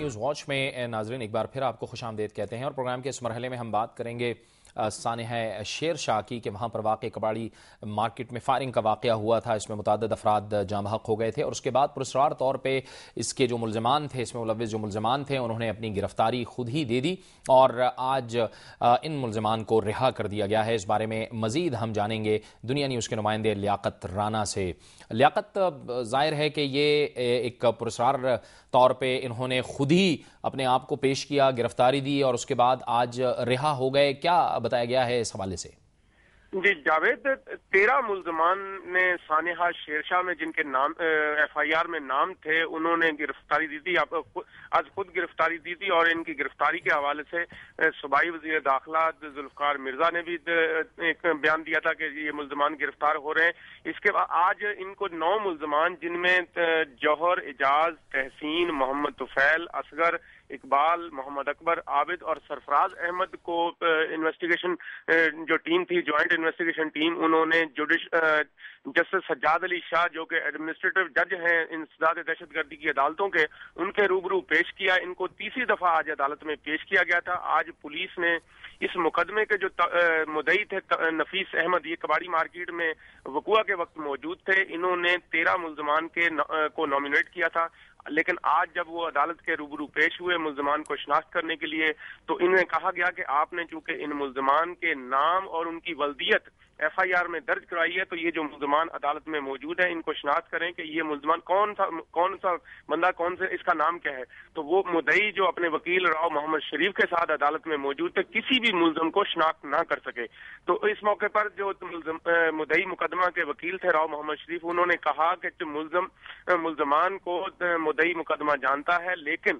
News watch میں ناظرین ایک بار پھر آپ کو خوش آمدید کہتے ہیں اور پروگرام کے اس مرحلے میں ہم بات کریں گے سانحہ شیر شاہ کی کہ وہاں پر واقع کباڑی مارکیٹ میں فائرنگ کا واقعہ ہوا تھا. اس میں متعدد افراد جاں بحق ہو گئے تھے اور اس کے بعد پراسرار طور پہ اس کے جو ملزمان تھے، اس میں ملوث جو ملزمان تھے، انہوں نے اپنی گرفتاری خود ہی دے دی اور آج ان ملزمان کو رہا کر دیا گیا ہے. اس بارے میں مزید ہم جانیں گے دنیا نیوز کے نمائندے لیاقت رانا سے. لیاقت، ظاہر ہے کہ یہ ایک پراسرار طور پہ انہوں نے خود ہی اپنے آپ کو پیش کیا، گرفتاری دی اور اس کے بعد آج رہا ہو گئے. کیا بتایا گیا ہے اس حوالے سے؟ جی جاوید، 13 ملزمان نے سانحہ شیر شاہ میں جن کے نام ایف آئی آر میں نام تھے انہوں نے گرفتاری دی تھی، آج خود گرفتاری دی تھی. اور ان کی گرفتاری کے حوالے سے صوبائی وزیر داخلہ ذوالفقار مرزا نے بھی ایک بیان دیا تھا کہ یہ ملزمان گرفتار ہو رہے ہیں. اس کے بعد آج ان کو 9 ملزمان جن میں جوہر، اعجاز، تحسین، محمد طفیل، اصغر، اقبال، محمد اکبر، عابد اور سرفراز احمد کو انویسٹیگیشن جو ٹیم تھی، جوائنٹ انویسٹیگیشن ٹیم، انہوں نے جسٹس سجاد علی شاہ جو کہ ایڈمنسٹریٹو جج ہیں انسداد دہشت گردی کی عدالتوں کے، ان کے روبرو پیش کیا. ان کو تیسری دفعہ آج عدالت میں پیش کیا گیا تھا. آج پولیس نے اس مقدمے کے جو مدعی تھے نفیس احمد، یہ کباڑی مارکیٹ میں وقوع کے وقت موجود تھے، انہوں نے 13 ملزمان کو نامینیٹ کیا تھا. لیکن آج جب وہ عدالت کے روبرو پیش ہوئے ملزمان کو شناخت کرنے کے لیے تو انہیں کہا گیا کہ آپ نے چونکہ ان ملزمان کے نام اور ان کی ولدیت ایف آئی آر میں درج کرائی ہے تو یہ جو ملزمان عدالت میں موجود ہیں ان کو شناخت کریں کہ یہ ملزمان کون سا بندہ، کون سے اس کا نام کیا ہے. تو وہ مدعی جو اپنے وکیل راؤ محمد شریف کے ساتھ عدالت میں موجود تھے کسی بھی ملزم کو شناخت نہ کر سکے. تو اس موقع پر جو مدعی مقدمہ کے وکیل تھے راؤ محمد شریف، انہوں نے کہا کہ ملزمان کو مدعی مقدمہ جانتا ہے لیکن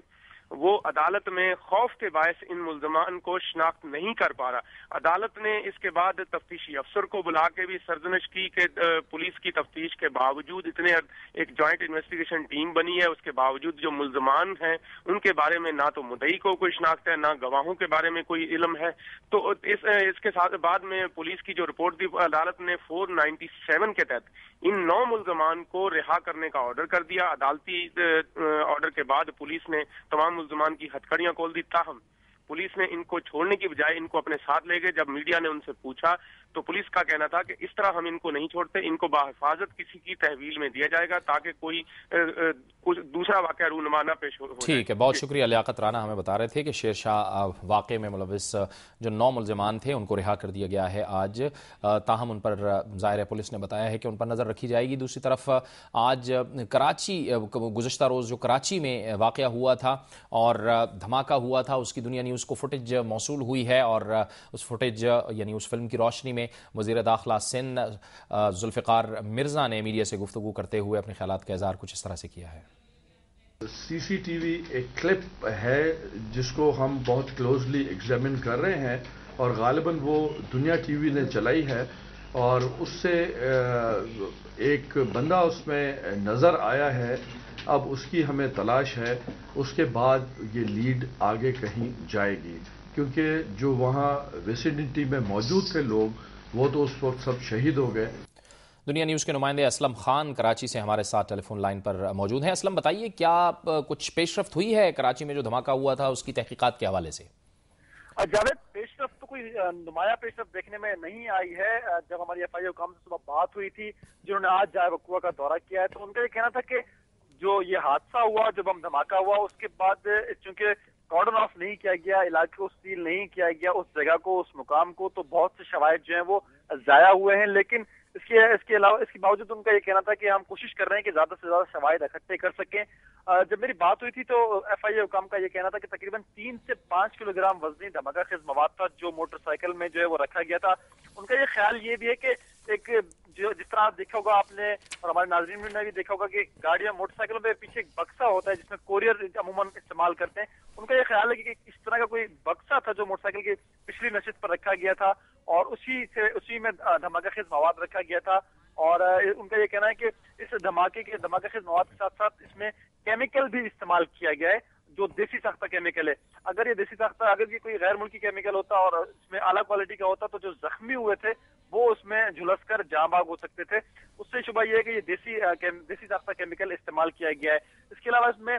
وہ عدالت میں خوف کے باعث ان ملزمان کو شناخت نہیں کر پا رہا. عدالت نے اس کے بعد تفتیشی افسر کو بلا کے بھی سرزنش کی کہ پولیس کی تفتیش کے باوجود ایک جوائنٹ انویسٹیگیشن ٹیم بنی ہے، اس کے باوجود جو ملزمان ہیں ان کے بارے میں نہ تو مدعی کو کوئی شناخت ہے، نہ گواہوں کے بارے میں کوئی علم ہے. تو اس کے ساتھ بعد میں پولیس کی جو رپورٹ دی، عدالت نے 497 کے تحت ان 9 ملزمان کو رہا کرنے کا آرڈر کر دیا. عدالتی آرڈر کے بعد پولیس نے تمام ملزمان کی ہتھکڑیاں کھول دی. تاہم پولیس نے ان کو چھوڑنے کی بجائے ان کو اپنے ساتھ لے گئے. جب میڈیا نے ان سے پوچھا تو پولیس کا کہنا تھا کہ اس طرح ہم ان کو نہیں چھوڑتے، ان کو بحفاظت کسی کی تحویل میں دیا جائے گا تاکہ کوئی دوسرا واقعہ رونما نہ پیش ہو. ٹھیک ہے، بہت شکریہ. لیاقت رانا ہمیں بتا رہے تھے کہ شیر شاہ واقعے میں ملوث جو 9 ملزمان تھے ان کو رہا کر دیا گیا ہے آج. تاہم ان پر ظاہر ہے پولیس نے بتایا ہے کہ ان پر نظر رکھی جائے گی. دوسری طرف آج کراچی، گزشتہ روز جو کراچی میں واقعہ ہوا تھا اور دھماکہ ہوا تھا، اس کی دنیا نیوز کو فوٹیج موصول ہوئی ہے اور اس فوٹیج یعنی اس فلم کی روشنی میں وزیر داخلہ سندھ ذوالفقار مرزا نے میڈیا سے گفتگو کرتے ہوئے اپنے خیالات کا اظہار کچھ اس طرح سے کیا ہے. سی سی ٹی وی ایک کلپ ہے جس کو ہم بہت کلوزلی ایگزامن کر رہے ہیں اور غالباً وہ دنیا ٹی وی نے چلائی ہے اور اس سے ایک بندہ اس میں نظر آیا ہے. اب اس کی ہمیں تلاش ہے، اس کے بعد یہ لیڈ آگے کہیں جائے گی کیونکہ جو وہاں ویسیڈنٹی میں موجود تھے لوگ وہ تو اس وقت سب شہید ہو گئے. دنیا نیوز کے نمائندے اسلم خان کراچی سے ہمارے ساتھ ٹیلی فون لائن پر موجود ہیں. اسلم، بتائیے کیا کچھ پیش رفت ہوئی ہے کراچی میں جو دھماکہ ہوا تھا اس کی تحقیقات کے حوالے سے؟ جاوید، پیش رفت تو کوئی نمایاں پیش رفت دیکھنے میں نہیں آئی ہے. جب ہماری ایف آئی حکام سے صبح بات ہوئی تھی جنہوں نے آج جائے وقوع کا دورہ کیا ہے تو ان کا یہ کہنا تھا کہ جو یہ حادثہ ہوا، جب ہم دھماکہ ہوا اس کے بعد چونکہ کارڈن آف نہیں کیا گیا، علاقے کو سیل نہیں کیا گیا، اس جگہ کو، اس مقام کو، تو بہت سے شواہد جو ہیں وہ ضائع ہوئے ہیں. لیکن اس کے علاوہ، اس کے باوجود ان کا یہ کہنا تھا کہ ہم کوشش کر رہے ہیں کہ زیادہ سے زیادہ شواہد اکٹھے کر سکیں. جب میری بات ہوئی تھی تو ایف آئی اے حکام کا یہ کہنا تھا کہ تقریباً 3 سے 5 کلو گرام وزنی دھماکہ خیز مواد تھا جو موٹر سائیکل میں جو ہے وہ رکھا گیا تھا. ان کا یہ خیال یہ بھی ہے کہ ایک جس طرح دیکھا ہوگا آپ نے اور ہمارے ناظرین نے بھی دیکھا ہوگا کہ گاڑیاں موٹر سائیکلوں پہ پیچھے ایک بکسا ہوتا ہے جس میں کوریئر عموماً استعمال کرتے ہیں. ان کا یہ خیال ہے کہ اس طرح کا کوئی بکسا تھا جو موٹر سائیکل کی پچھلی نشست پر رکھا گیا تھا اور اسی میں دھماکہ خیز مواد رکھا گیا تھا. اور ان کا یہ کہنا ہے کہ اس دھماکے خیز مواد کے ساتھ ساتھ اس میں کیمیکل بھی استعمال کیا گیا ہے جو دیسی ساختہ کیمیکل ہے. اگر یہ دیسی ساختہ، اگر یہ کوئی غیر ملکی کیمیکل ہوتا اور اس میں اعلیٰ کوالٹی کا ہوتا تو جو زخمی ہوئے تھے وہ اس میں جھلس کر جاں بحق ہو سکتے تھے. اس سے شبہ یہ ہے کہ یہ دیسی ساختہ کیمیکل استعمال کیا گیا ہے. اس کے علاوہ اس میں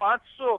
500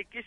21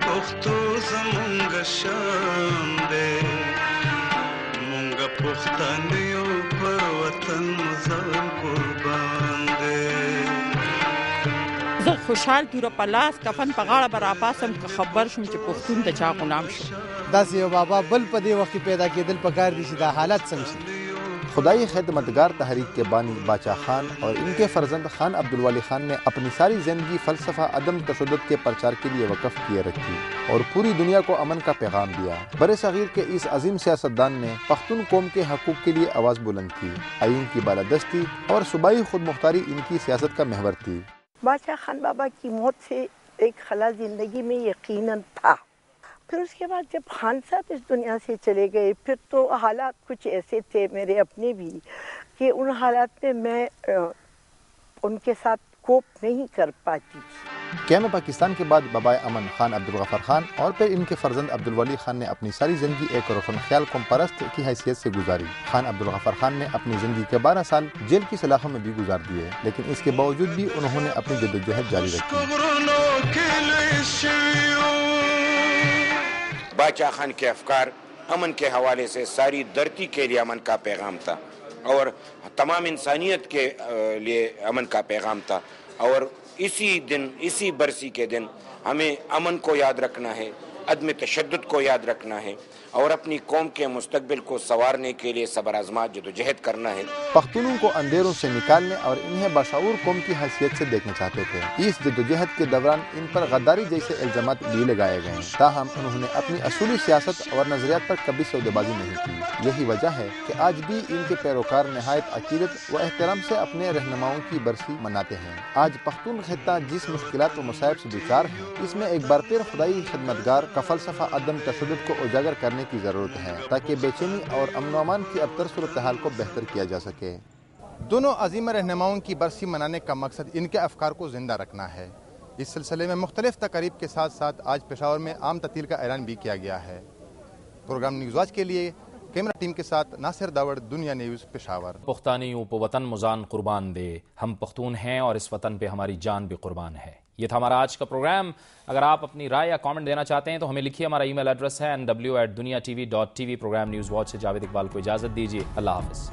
پختو زمونږ شان دی مونږ پښتانیو پر وطن ځان قربان دی زه خوشحال توره په لاس کفن په غاړه به راپاسم که خبر شم چې پښتون د چا غلام شو. داسې یو بابا بل په دې وخت کې پیدا کېدل پکار دي چې دا حالت سم شي. خدائی خدمتگار تحریک کے بانی باچا خان اور ان کے فرزند خان عبدالولی خان نے اپنی ساری زندگی فلسفہ عدم تشدد کے پرچار کے لیے وقف کیے رکھی اور پوری دنیا کو امن کا پیغام دیا۔ بر صغیر کے اس عظیم سیاستدان نے پختون قوم کے حقوق کے لیے آواز بلند کی۔ آئین کی بالادستی اور صوبائی خود مختاری ان کی سیاست کا محور تھی۔ باچا خان بابا کی موت سے ایک خلا زندگی میں یقیناً تھا، پھر اس کے بعد جب خان صاحب اس دنیا سے چلے گئے پھر تو حالات کچھ ایسے تھے میرے اپنے بھی کہ ان حالات میں میں ان کے ساتھ کوپ نہیں کر پاتی۔ قیام پاکستان کے بعد بابائے امن خان عبدالغفار خان اور پھر ان کے فرزند عبدالولی خان نے اپنی ساری زندگی ایک روشن خیال قوم پرست کی حیثیت سے گزاری۔ خان عبدالغفار خان نے اپنی زندگی کے 12 سال جیل کی سلاخوں میں بھی گزار دیے، لیکن اس کے باوجود بھی انہوں نے اپنی جدوجہد جاری رکھی۔ باچا خان کے افکار امن کے حوالے سے ساری دھرتی کے لیے امن کا پیغام تھا اور تمام انسانیت کے لیے امن کا پیغام تھا. اور اسی دن، اسی برسی کے دن ہمیں امن کو یاد رکھنا ہے، عدم تشدد کو یاد رکھنا ہے اور اپنی قوم کے مستقبل کو سنوارنے کے لیے صبر آزما جدوجہد کرنا ہے. پختونوں کو اندھیروں سے نکالنے اور انہیں بشعور قوم کی حیثیت سے دیکھنا چاہتے تھے. اس جدوجہد کے دوران ان پر غداری جیسے الزامات بھی لگائے گئے، تاہم انہوں نے اپنی اصولی سیاست اور نظریات پر کبھی سودے بازی نہیں کی. یہی وجہ ہے کہ آج بھی ان کے پیروکار نہایت عقیدت و احترام سے اپنے رہنماؤں کی برسی مناتے ہیں. آج پختون خطہ جس مشکلات و مصائب سے دوچار ہے، اس میں ایک بار پھر خدائی خدمتگار کا فلسفہ عدم تشدد کو اجاگر کرنے کی ضرورت ہے تاکہ بے چینی اور امن و امان کی ابتر صورتحال کو بہتر کیا جا سکے. دونوں عظیم رہنماؤں کی برسی منانے کا مقصد ان کے افکار کو زندہ رکھنا ہے. اس سلسلے میں مختلف تقاریب کے ساتھ ساتھ آج پشاور میں عام تعطیل کا اعلان بھی کیا گیا ہے. پروگرام نیوز واچ کے لیے کیمرہ ٹیم کے ساتھ ناصر داوڑ، دنیا نیوز، پشاور. پختانیوں پہ وطن مزان قربان دے، ہم پختون ہیں اور اس وطن پہ ہماری جان بھی قربان ہے. یہ تھا ہمارا آج کا پروگرام. اگر آپ اپنی رائے یا کامنٹ دینا چاہتے ہیں تو ہمیں لکھیے. ہمارا ای میل ایڈریس ہے nw@duniatv.tv. پروگرام نیوز واچ سے جاوید اقبال کو اجازت دیجیے. اللہ حافظ.